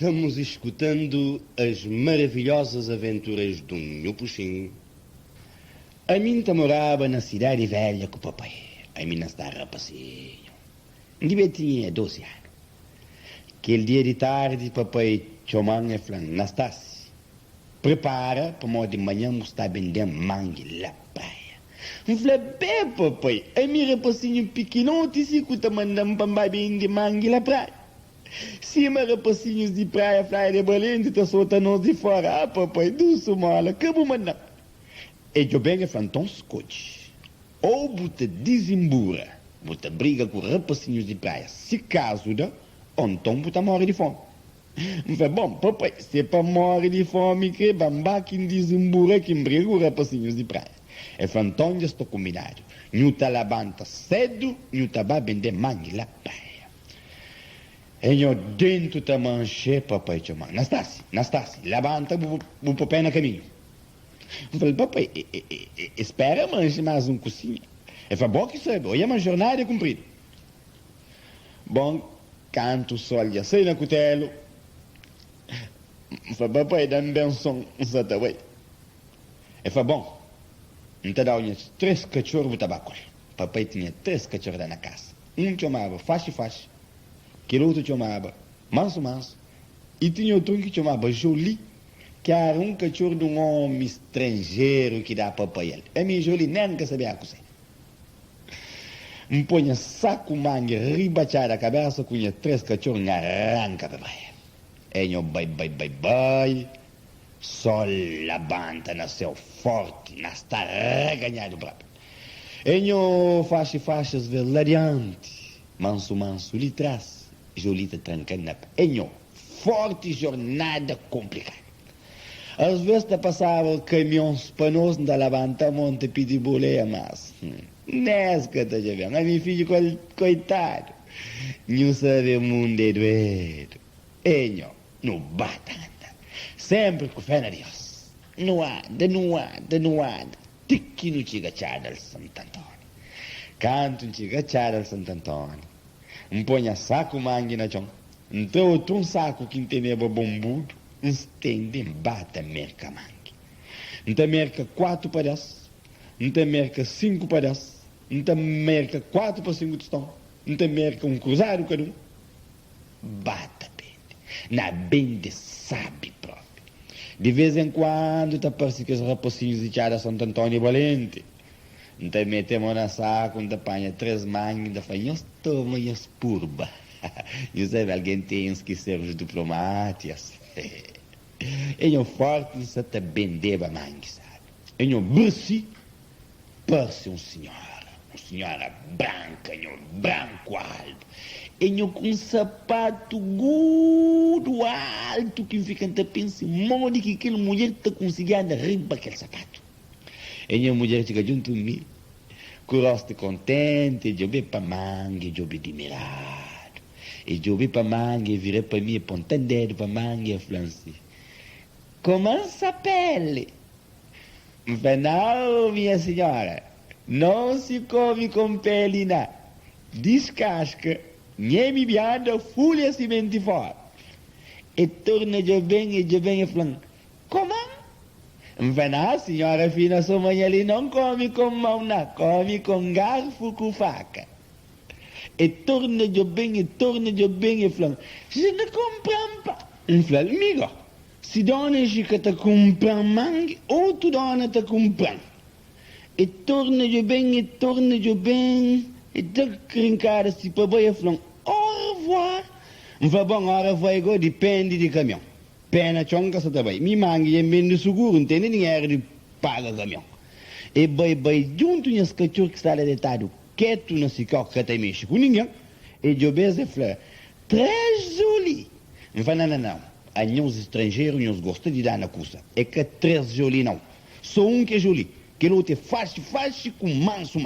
Estamos escutando as maravilhosas aventuras do Nhupuxim. A mim morava na cidade velha com o papai. A mim estava rapazinho. Devia tinha 12 anos. Aquele dia de tarde, papai chamou e falou, Nastácio, prepara para modo de manhã mostrar vender mangue lá na praia. Eu falei, bem, papai, a minha rapazinho pequenote se que está mandando para vender mangue lá na praia. Se uma rapacinhos de praia, praia de Belém, está soltando de fora, papai, do mala, que vou mandar? E eu venho falando, então escute, ou você desembura, você briga com rapacinhos de praia, se caso dá, ou então você morre de fome. Eu falei, bom, papai, se é para morrer de fome, que bamba que desembura, que briga com rapacinhos de praia. E falei, então já estou combinado, não está levanta cedo, não está vai vender mangue lá praia. E io dentro da manche, papai chamou, Nastácio, levanta o pé no caminho. Eu falei, papai, espera, manche mais cocinho. Ele falou, bom que sabe, hoje é uma jornada cumprida. Bom, canto o sol já sai no cutelo. Eu falei, papai, dá-me bem som, Ele falou, bom, então dá uns 3 cachorros de tabaco. Papai tinha 3 cachorros na casa. Um chamava Fache, que o outro chamava Manso, e tinha outro que chamava Jolie, que era um cachorro de um homem estrangeiro que dá papai ele. A minha Jolie nem quer saber a cozinha. Me põe saco mangue, ribachar a cabeça, com 3 cachorros, arranca papai. E eu vai, sol levanta, nasceu forte, está reganhado brabo. E eu faixas velariante, manso, lhe traz. Jolita trancando na penho, forte jornada complicada. Às vezes passava caminhões panos da levanta monte pedir boleia, mas nesca tá já vendo. A minha filha coitado, não sabe o mundo é doido. Enho, não bata nada, sempre com fé na Deus. Não anda, tique no chigachada al Santo Antônio. Canto no chigachada al Santo Antônio. Põe saco mangue na chão. Então outro saco que tem bombudo, estende bata merca mangue. Então merca 4 pedaços, então merca 5 pedaços, então merca 4 por 5 tostão, então merca um cruzado cada um. Bata bende, na bende sabe próprio. De vez em quando tá parece que os raposinhos de Chada Santo Antônio Valente. Então metemos na saco, então apanha 3 mangas, então faz, eu tomo e as purba. E sabe, alguém tem uns que servem diplomáticos. E eu forte, isso até bendeva mangue, sabe? E eu bursi, parece senhora branca, branco alto. E eu com um sapato gudo alto, que fica até pensando, modo que aquela mulher está conseguindo rimpa aquele sapato. E a mulher chega junto a mim, com o rosto contente, eu vi para mangue, eu vi admirado. E eu vi para mangue, virei para mim, apontando dedo para mangue, e falei assim, como essa pele? Eu falei, não, minha senhora, não se come com pele, não. Descasca, nem me vianda, folha semente fora. E torna eu venho e falando, como? A senhora fina sua mãe ali não come com mão, não, come com garfo, com faca. E torna de bem, e falando, se não compram pa. Eu falei, amigo, se dona chica está comprando mangue, outro dona está comprando. E torna de bem, e tá crincada se para boi, falando, au revoir. Eu falei, bom, au revoir, igual depende de caminhão. Pena chonga sa tabay. Mi mangi yung mendo seguro, entende? Ninguém de paga caminhão. E vai junto nas cachorros que está lá deitado, quieto na cicoca que está mexe com ninguém. E eu beijo e falo, 3 Jolie. Eu falo, não. Há uns estrangeiros, uns gostam de dar na cursa. É que 3 Jolie não. Só um que é Jolie. Que o outro é fácil com manso.